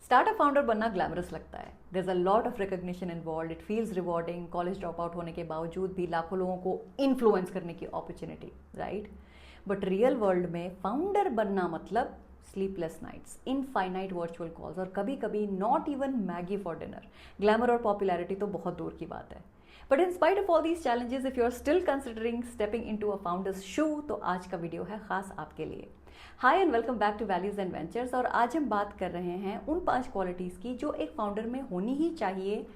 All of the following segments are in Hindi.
स्टार्टअप फाउंडर बनना ग्लैमरस लगता है. There is a lot of recognition involve, it feels rewarding, college drop out होने के बावजूद भी लाखों लोगों को इन्फ्लुएंस करने की opportunity, right? But real world में फाउंडर बनना मतलब sleepless nights, infinite virtual calls और कभी कभी not even Maggi for dinner. Glamour और पॉपुलैरिटी तो बहुत दूर की बात है. But in spite of all these challenges, if you are still considering stepping into a founder's shoe, तो आज का वीडियो है खास आपके लिए. Hi and welcome back to Values and Ventures. और आज हम बात कर रहे हैं उन 5 क्वालिटीज की जो एक फाउंडर में होनी ही चाहिए,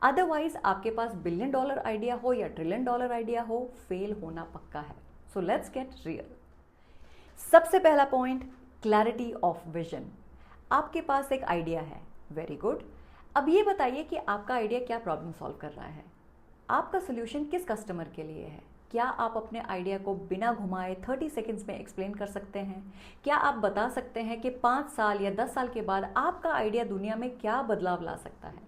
अदरवाइज आपके पास $1 बिलियन आइडिया हो या $1 ट्रिलियन आइडिया हो, फेल होना पक्का है. So let's get real. सबसे पहला पॉइंट, क्लैरिटी ऑफ विजन. आपके पास एक आइडिया है, वेरी गुड. अब ये बताइए कि आपका आइडिया क्या प्रॉब्लम सॉल्व कर रहा है, आपका सोल्यूशन किस कस्टमर के लिए है. क्या आप अपने आइडिया को बिना घुमाए 30 सेकेंड्स में एक्सप्लेन कर सकते हैं? क्या आप बता सकते हैं कि 5 साल या 10 साल के बाद आपका आइडिया दुनिया में क्या बदलाव ला सकता है?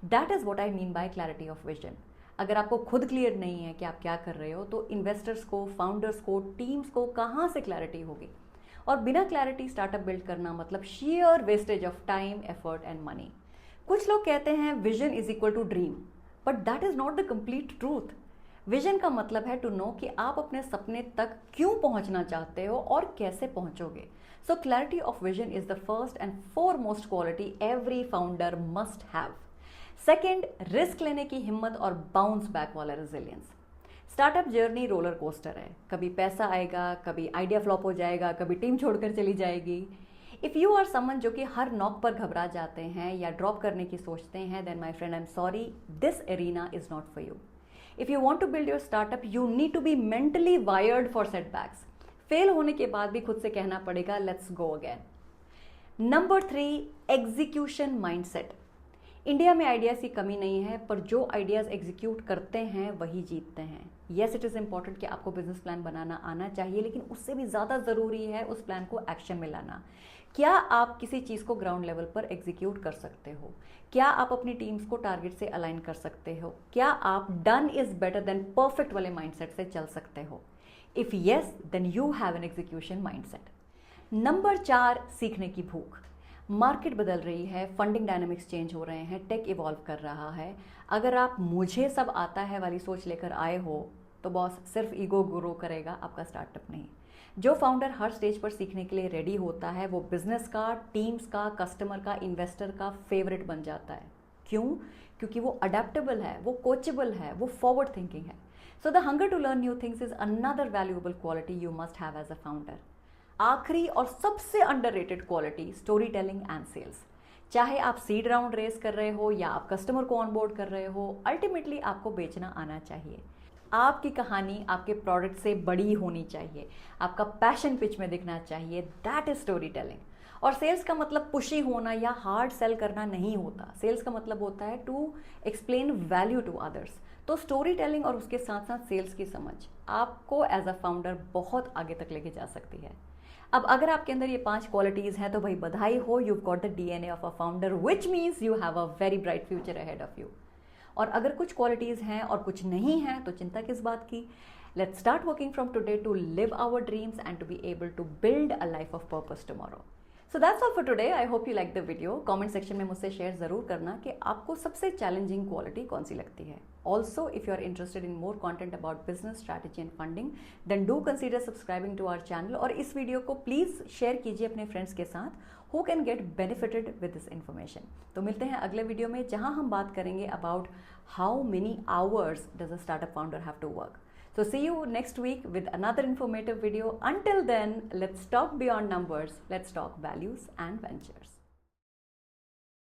That is what I mean by clarity of vision. अगर आपको खुद क्लियर नहीं है कि आप क्या कर रहे हो, तो इन्वेस्टर्स को, फाउंडर्स को, टीम्स को कहाँ से क्लैरिटी होगी? और बिना क्लैरिटी स्टार्टअप बिल्ड करना मतलब sheer wastage of time, effort and money. कुछ लोग कहते हैं vision is equal to dream, but that is not the complete truth. Vision का मतलब है टू नो कि आप अपने सपने तक क्यों पहुंचना चाहते हो और कैसे पहुंचोगे. So clarity of vision is the first and foremost quality every founder must have. Second, risk लेने की हिम्मत और बाउंस बैक वाला resilience. Startup journey roller coaster है. कभी पैसा आएगा, कभी आइडिया फ्लॉप हो जाएगा, कभी टीम छोड़कर चली जाएगी. इफ यू आर समवन जो कि हर नॉक पर घबरा जाते हैं या ड्रॉप करने की सोचते हैं, then my friend I am sorry, this arena is not for you. If you want to build your startup, you need to be mentally wired for setbacks. Fail होने के बाद भी खुद से कहना पड़ेगा let's go again. Number 3, execution mindset. India में आइडियाज की कमी नहीं है, पर जो आइडियाज एग्जीक्यूट करते हैं वही जीतते हैं. येस, इट इज़ इंपॉर्टेंट कि आपको बिजनेस प्लान बनाना आना चाहिए, लेकिन उससे भी ज़्यादा ज़रूरी है उस प्लान को एक्शन में लाना. क्या आप किसी चीज़ को ग्राउंड लेवल पर एग्जीक्यूट कर सकते हो? क्या आप अपनी टीम्स को टारगेट से अलाइन कर सकते हो? क्या आप done is better than perfect वाले माइंडसेट से चल सकते हो? If yes, then you have an execution mindset. Number 4, सीखने की भूख. मार्केट बदल रही है, फंडिंग डायनामिक्स चेंज हो रहे हैं, टेक इवॉल्व कर रहा है. अगर आप मुझे सब आता है वाली सोच लेकर आए हो, तो बॉस सिर्फ ईगो ग्रो करेगा, आपका स्टार्टअप नहीं. जो फाउंडर हर स्टेज पर सीखने के लिए रेडी होता है, वो बिजनेस का, टीम्स का, कस्टमर का, इन्वेस्टर का फेवरेट बन जाता है. क्यों? क्योंकि वो अडेप्टेबल है, वो कोचेबल है, वो फॉरवर्ड थिंकिंग है. So the hunger to learn new things is another valuable quality you must have as a founder. आखिरी और सबसे underrated quality, storytelling and sales. चाहे आप सीड राउंड रेस कर रहे हो या आप कस्टमर को ऑनबोर्ड कर रहे हो, अल्टीमेटली आपको बेचना आना चाहिए. आपकी कहानी आपके प्रोडक्ट से बड़ी होनी चाहिए. आपका पैशन पिच में दिखना चाहिए. That is story telling. और सेल्स का मतलब पुशी होना या हार्ड सेल करना नहीं होता. सेल्स का मतलब होता है to explain value to others. तो स्टोरी टेलिंग और उसके साथ साथ सेल्स की समझ आपको एज अ फाउंडर बहुत आगे तक लेके जा सकती है. अब अगर आपके अंदर ये 5 क्वालिटीज हैं, तो भाई बधाई हो, you got the DNA of a founder, which means you have a very bright future ahead of you. और अगर कुछ क्वालिटीज हैं और कुछ नहीं हैं, तो चिंता किस बात की. Let's start working from today to live our dreams and to be able to build a life of purpose tomorrow. So that's all for today. I hope you like the video. Comment section में मुझसे शेयर जरूर करना कि आपको सबसे चैलेंजिंग क्वालिटी कौन सी लगती है. Also if you are interested in more content about business strategy and funding, then do consider subscribing to our channel. और इस वीडियो को प्लीज शेयर कीजिए अपने फ्रेंड्स के साथ who can get benefited with this information. तो मिलते हैं अगले वीडियो में, जहां हम बात करेंगे about how many hours does a startup founder have to work. So see you next week with another informative video. Until then, let's talk beyond numbers. Let's talk values and ventures.